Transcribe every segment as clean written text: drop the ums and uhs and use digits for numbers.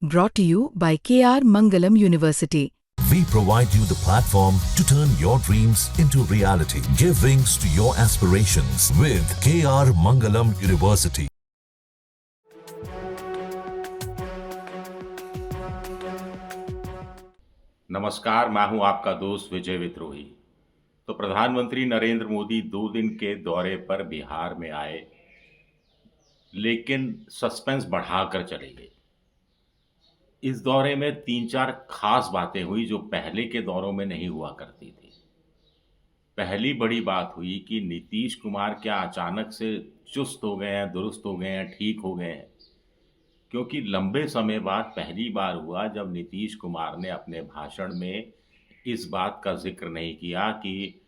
Brought to you by KR Mangalam University. We provide you the platform to turn your dreams into reality. Give wings to your aspirations with KR Mangalam University. नमस्कार, मैं हूं आपका दोस्त विजय विद्रोही। तो प्रधानमंत्री नरेंद्र मोदी 2 दिन के दौरे पर बिहार में आए, लेकिन सस्पेंस बढ़ाकर चले गए। इस दौरे में 3-4 खास बातें हुई जो पहले के दौरों में नहीं हुआ करती थी। पहली बड़ी बात हुई कि नीतीश कुमार क्या अचानक से चुस्त हो गए हैं, दुरुस्त हो गए हैं, ठीक हो गए हैं। क्योंकि लंबे समय बाद पहली बार हुआ जब नीतीश कुमार ने अपने भाषण में इस बात का जिक्र नहीं किया कि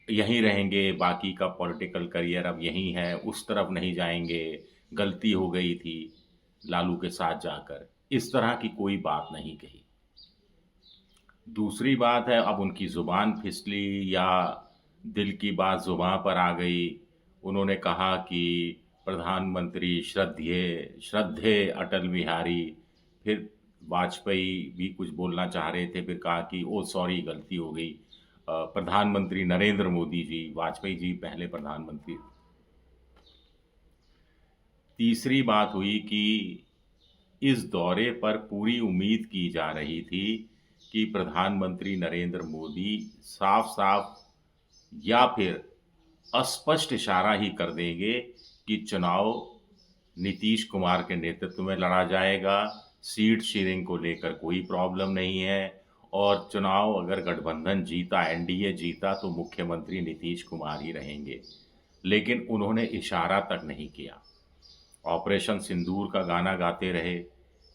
यहीं रहेंगे, बाकी का पॉलिटिकल करियर अब यहीं है, उस तरफ नहीं जाएंगे, गलती हो गई थी लालू के साथ जाकर। इस तरह की कोई बात नहीं कही। दूसरी बात है, अब उनकी ज़ुबान फिसली या दिल की बात ज़ुबान पर आ गई। उन्होंने कहा कि प्रधानमंत्री श्रद्धेय अटल बिहारी। फिर वाजपेयी भी कुछ बोलना चाह रहे थे, फिर कहा कि ओ सॉरी गलती हो गई, प्रधानमंत्री नरेंद्र मोदी जी, वाजपेयी जी पहले प्रधानमंत्री। तीसरी बात हुई कि इस दौरे पर पूरी उम्मीद की जा रही थी कि प्रधानमंत्री नरेंद्र मोदी साफ साफ या फिर अस्पष्ट इशारा ही कर देंगे कि चुनाव नीतीश कुमार के नेतृत्व में लड़ा जाएगा, सीट शेयरिंग को लेकर कोई प्रॉब्लम नहीं है, और चुनाव अगर गठबंधन जीता, एनडीए जीता, तो मुख्यमंत्री नीतीश कुमार ही रहेंगे। लेकिन उन्होंने इशारा तक नहीं किया। ऑपरेशन सिंदूर का गाना गाते रहे।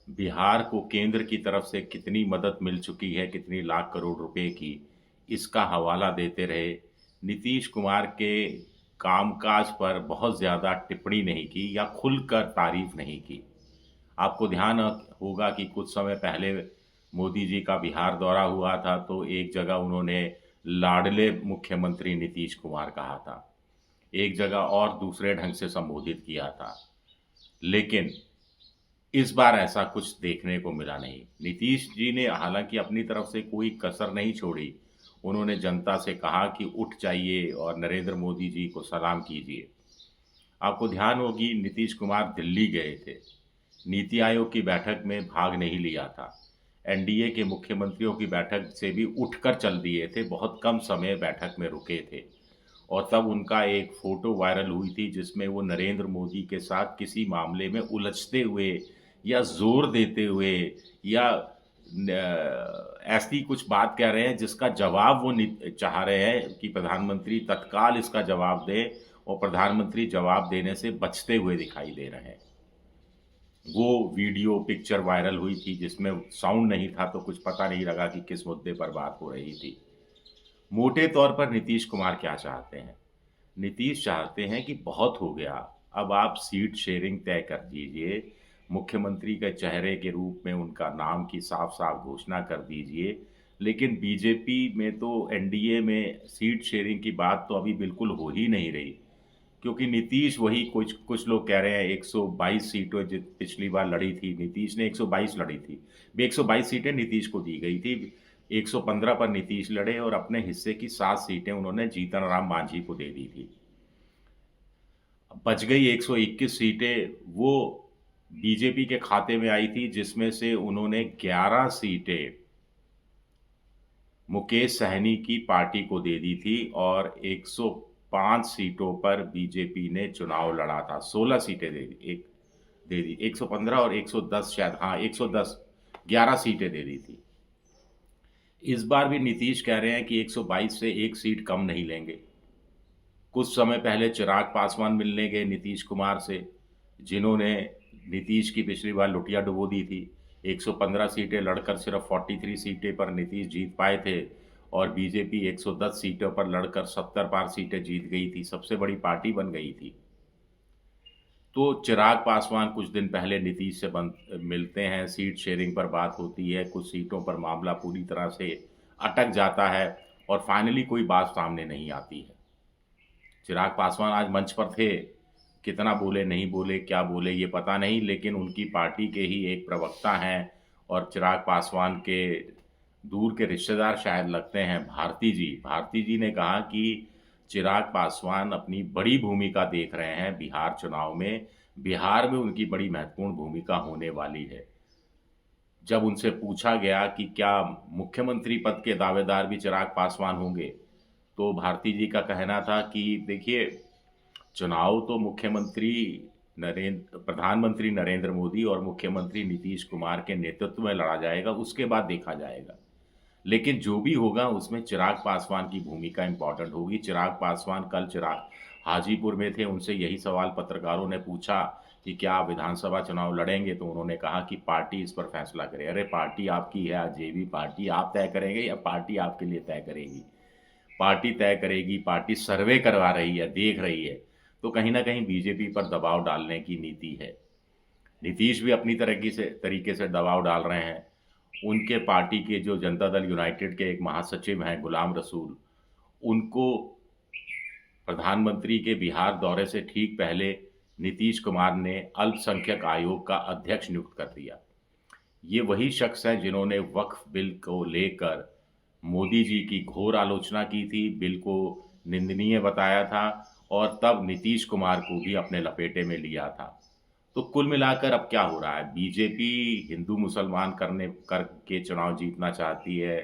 बिहार को केंद्र की तरफ से कितनी मदद मिल चुकी है, कितनी लाख करोड़ रुपए की, इसका हवाला देते रहे। नीतीश कुमार के कामकाज पर बहुत ज़्यादा टिप्पणी नहीं की या खुलकर तारीफ नहीं की। आपको ध्यान होगा कि कुछ समय पहले मोदी जी का बिहार दौरा हुआ था, तो एक जगह उन्होंने लाडले मुख्यमंत्री नीतीश कुमार कहा था, एक जगह और दूसरे ढंग से संबोधित किया था। लेकिन इस बार ऐसा कुछ देखने को मिला नहीं। नीतीश जी ने हालांकि अपनी तरफ से कोई कसर नहीं छोड़ी। उन्होंने जनता से कहा कि उठ जाइए और नरेंद्र मोदी जी को सलाम कीजिए। आपको ध्यान होगी नीतीश कुमार दिल्ली गए थे, नीति आयोग की बैठक में भाग नहीं लिया था, एनडीए के मुख्यमंत्रियों की बैठक से भी उठकर चल दिए थे, बहुत कम समय बैठक में रुके थे। और तब उनका एक फ़ोटो वायरल हुई थी जिसमें वो नरेंद्र मोदी के साथ किसी मामले में उलझते हुए या जोर देते हुए या ऐसी कुछ बात कह रहे हैं जिसका जवाब वो चाह रहे हैं कि प्रधानमंत्री तत्काल इसका जवाब दे, और प्रधानमंत्री जवाब देने से बचते हुए दिखाई दे रहे हैं। वो वीडियो पिक्चर वायरल हुई थी जिसमें साउंड नहीं था, तो कुछ पता नहीं लगा कि किस मुद्दे पर बात हो रही थी। मोटे तौर पर नीतीश कुमार क्या चाहते हैं? नीतीश चाहते हैं कि बहुत हो गया, अब आप सीट शेयरिंग तय कर दीजिए, मुख्यमंत्री के चेहरे के रूप में उनका नाम की साफ साफ घोषणा कर दीजिए। लेकिन बीजेपी में तो एनडीए में सीट शेयरिंग की बात तो अभी बिल्कुल हो ही नहीं रही, क्योंकि नीतीश वही कुछ कुछ लोग कह रहे हैं 122 सीटें जो पिछली बार लड़ी थी, नीतीश ने 122 लड़ी थी, 122 सीटें नीतीश को दी गई थी। 115 पर नीतीश लड़े और अपने हिस्से की 7 सीटें उन्होंने जीतन राम मांझी को दे दी थी। बच गई 121 सीटें वो बीजेपी के खाते में आई थी, जिसमें से उन्होंने 11 सीटें मुकेश सहनी की पार्टी को दे दी थी, और 105 सीटों पर बीजेपी ने चुनाव लड़ा था। 16 सीटें दे दी 115 और 110, शायद, हाँ 110, 11 सीटें दे दी थी। इस बार भी नीतीश कह रहे हैं कि 122 से एक सीट कम नहीं लेंगे। कुछ समय पहले चिराग पासवान मिलने गए नीतीश कुमार से, जिन्होंने नीतीश की पिछली बार लुटिया डुबो दी थी। 115 सीटें लड़कर सिर्फ 43 सीटें पर नीतीश जीत पाए थे, और बीजेपी 110 सीटों पर लड़कर 70 पार सीटें जीत गई थी, सबसे बड़ी पार्टी बन गई थी। तो चिराग पासवान कुछ दिन पहले नीतीश से मिलते हैं, सीट शेयरिंग पर बात होती है, कुछ सीटों पर मामला पूरी तरह से अटक जाता है और फाइनली कोई बात सामने नहीं आती है। चिराग पासवान आज मंच पर थे, कितना बोले नहीं बोले क्या बोले ये पता नहीं, लेकिन उनकी पार्टी के ही एक प्रवक्ता हैं और चिराग पासवान के दूर के रिश्तेदार शायद लगते हैं, भारती जी ने कहा कि चिराग पासवान अपनी बड़ी भूमिका देख रहे हैं बिहार चुनाव में, बिहार में उनकी बड़ी महत्वपूर्ण भूमिका होने वाली है। जब उनसे पूछा गया कि क्या मुख्यमंत्री पद के दावेदार भी चिराग पासवान होंगे, तो भारती जी का कहना था कि देखिए, चुनाव तो प्रधानमंत्री नरेंद्र मोदी और मुख्यमंत्री नीतीश कुमार के नेतृत्व में लड़ा जाएगा, उसके बाद देखा जाएगा। लेकिन जो भी होगा उसमें चिराग पासवान की भूमिका इम्पॉर्टेंट होगी। चिराग पासवान कल चिराग हाजीपुर में थे, उनसे यही सवाल पत्रकारों ने पूछा कि क्या आप विधानसभा चुनाव लड़ेंगे, तो उन्होंने कहा कि पार्टी इस पर फैसला करे। अरे पार्टी आपकी है, जेबी पार्टी आप तय करेंगे या पार्टी आपके लिए तय करेगी? पार्टी तय करेगी, पार्टी सर्वे करवा रही है, देख रही है, तो कहीं ना कहीं बीजेपी पर दबाव डालने की नीति है। नीतीश भी अपनी तरीके से दबाव डाल रहे हैं। उनके पार्टी के जो जनता दल यूनाइटेड के एक महासचिव हैं गुलाम रसूल, उनको प्रधानमंत्री के बिहार दौरे से ठीक पहले नीतीश कुमार ने अल्पसंख्यक आयोग का अध्यक्ष नियुक्त कर दिया। ये वही शख्स हैं जिन्होंने वक्फ बिल को लेकर मोदी जी की घोर आलोचना की थी, बिल को निंदनीय बताया था और तब नीतीश कुमार को भी अपने लपेटे में लिया था। तो कुल मिलाकर अब क्या हो रहा है, बीजेपी हिंदू मुसलमान करके चुनाव जीतना चाहती है।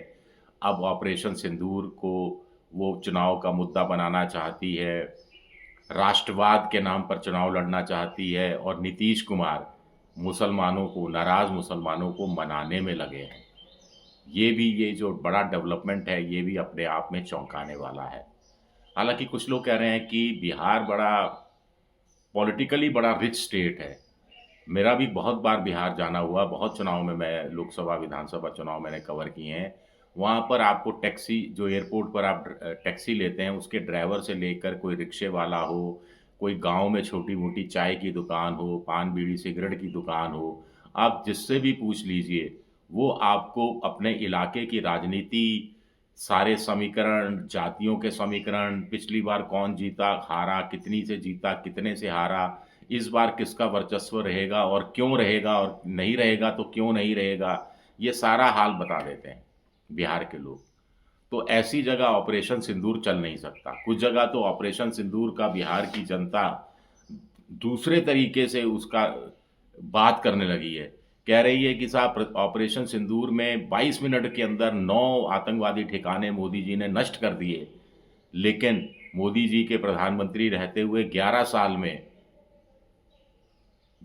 अब ऑपरेशन सिंदूर को वो चुनाव का मुद्दा बनाना चाहती है, राष्ट्रवाद के नाम पर चुनाव लड़ना चाहती है, और नीतीश कुमार नाराज़ मुसलमानों को मनाने में लगे हैं। ये जो बड़ा डेवलपमेंट है, ये भी अपने आप में चौंकाने वाला है। हालांकि कुछ लोग कह रहे हैं कि बिहार पॉलिटिकली बड़ा रिच स्टेट है। मेरा भी बहुत बार बिहार जाना हुआ, बहुत चुनाव में मैं लोकसभा विधानसभा चुनाव मैंने कवर किए हैं। वहाँ पर आपको टैक्सी, जो एयरपोर्ट पर आप टैक्सी लेते हैं, उसके ड्राइवर से लेकर कोई रिक्शे वाला हो, कोई गांव में छोटी मोटी चाय की दुकान हो, पान बीड़ी सिगरेट की दुकान हो, आप जिससे भी पूछ लीजिए, वो आपको अपने इलाके की राजनीति, सारे समीकरण, जातियों के समीकरण, पिछली बार कौन जीता हारा, कितनी से जीता कितने से हारा, इस बार किसका वर्चस्व रहेगा और क्यों रहेगा, और नहीं रहेगा तो क्यों नहीं रहेगा, ये सारा हाल बता देते हैं बिहार के लोग। तो ऐसी जगह ऑपरेशन सिंदूर चल नहीं सकता। कुछ जगह तो ऑपरेशन सिंदूर का बिहार की जनता दूसरे तरीके से उसका बात करने लगी है। कह रही है कि साहब, ऑपरेशन सिंदूर में 22 मिनट के अंदर 9 आतंकवादी ठिकाने मोदी जी ने नष्ट कर दिए, लेकिन मोदी जी के प्रधानमंत्री रहते हुए 11 साल में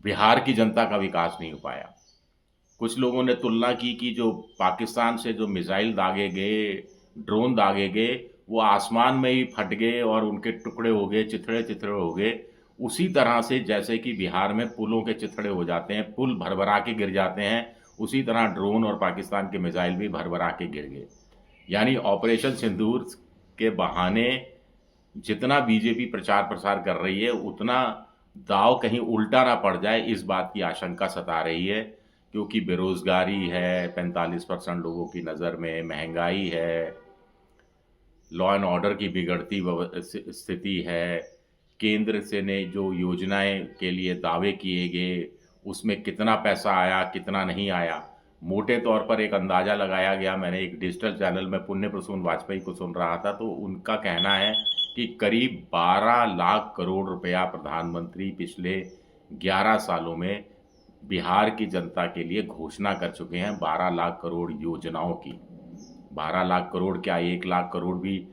बिहार की जनता का विकास नहीं हो पाया। कुछ लोगों ने तुलना की कि जो पाकिस्तान से जो मिसाइल दागे गए, ड्रोन दागे गए, वो आसमान में ही फट गए और उनके टुकड़े हो गए, चिथड़े चिथड़े हो गए। उसी तरह से जैसे कि बिहार में पुलों के चिथड़े हो जाते हैं, पुल भरभरा के गिर जाते हैं, उसी तरह ड्रोन और पाकिस्तान के मिसाइल भी भरभरा के गिर गए। यानी ऑपरेशन सिंदूर के बहाने जितना बीजेपी प्रचार प्रसार कर रही है, उतना दाव कहीं उल्टा ना पड़ जाए, इस बात की आशंका सता रही है। क्योंकि बेरोजगारी है 45% लोगों की नज़र में, महंगाई है, लॉ एंड ऑर्डर की बिगड़ती स्थिति है, केंद्र से ने जो योजनाएं के लिए दावे किए गए, उसमें कितना पैसा आया कितना नहीं आया, मोटे तौर पर एक अंदाज़ा लगाया गया। मैंने एक डिजिटल चैनल में पुण्य प्रसून वाजपेयी को सुन रहा था, तो उनका कहना है कि करीब 12 लाख करोड़ रुपया प्रधानमंत्री पिछले 11 सालों में बिहार की जनता के लिए घोषणा कर चुके हैं। 12 लाख करोड़ योजनाओं की। 12 लाख करोड़ क्या, 1 लाख करोड़ भी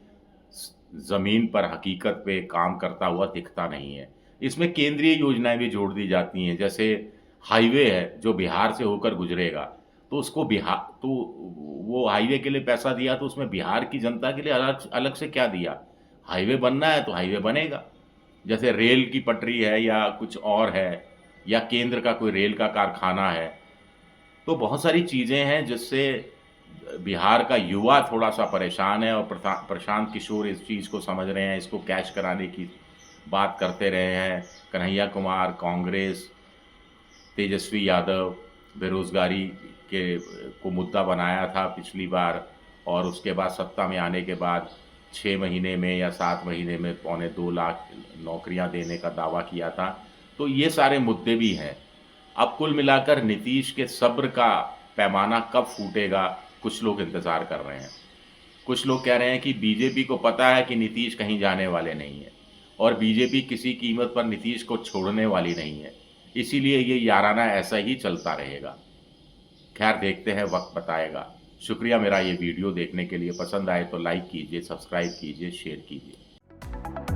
ज़मीन पर हकीकत पे काम करता हुआ दिखता नहीं है। इसमें केंद्रीय योजनाएं भी जोड़ दी जाती हैं, जैसे हाईवे है जो बिहार से होकर गुजरेगा, तो उसको वो हाईवे के लिए पैसा दिया, तो उसमें बिहार की जनता के लिए अलग से क्या दिया? हाईवे बनना है तो हाईवे बनेगा। जैसे रेल की पटरी है या कुछ और है, या केंद्र का कोई रेल का कारखाना है, तो बहुत सारी चीज़ें हैं जिससे बिहार का युवा थोड़ा सा परेशान है। और प्रशांत किशोर इस चीज़ को समझ रहे हैं, इसको कैश कराने की बात करते रहे हैं। कन्हैया कुमार, कांग्रेस, तेजस्वी यादव बेरोजगारी को मुद्दा बनाया था पिछली बार, और उसके बाद सत्ता में आने के बाद 6 महीने में या 7 महीने में 2.25 लाख नौकरियां देने का दावा किया था। तो ये सारे मुद्दे भी हैं। अब कुल मिलाकर नीतीश के सब्र का पैमाना कब फूटेगा, कुछ लोग इंतज़ार कर रहे हैं। कुछ लोग कह रहे हैं कि बीजेपी को पता है कि नीतीश कहीं जाने वाले नहीं है और बीजेपी किसी कीमत पर नीतीश को छोड़ने वाली नहीं है, इसीलिए ये याराना ऐसा ही चलता रहेगा। खैर देखते हैं, वक्त बताएगा। शुक्रिया मेरा ये वीडियो देखने के लिए। पसंद आए तो लाइक कीजिए, सब्सक्राइब कीजिए, शेयर कीजिए।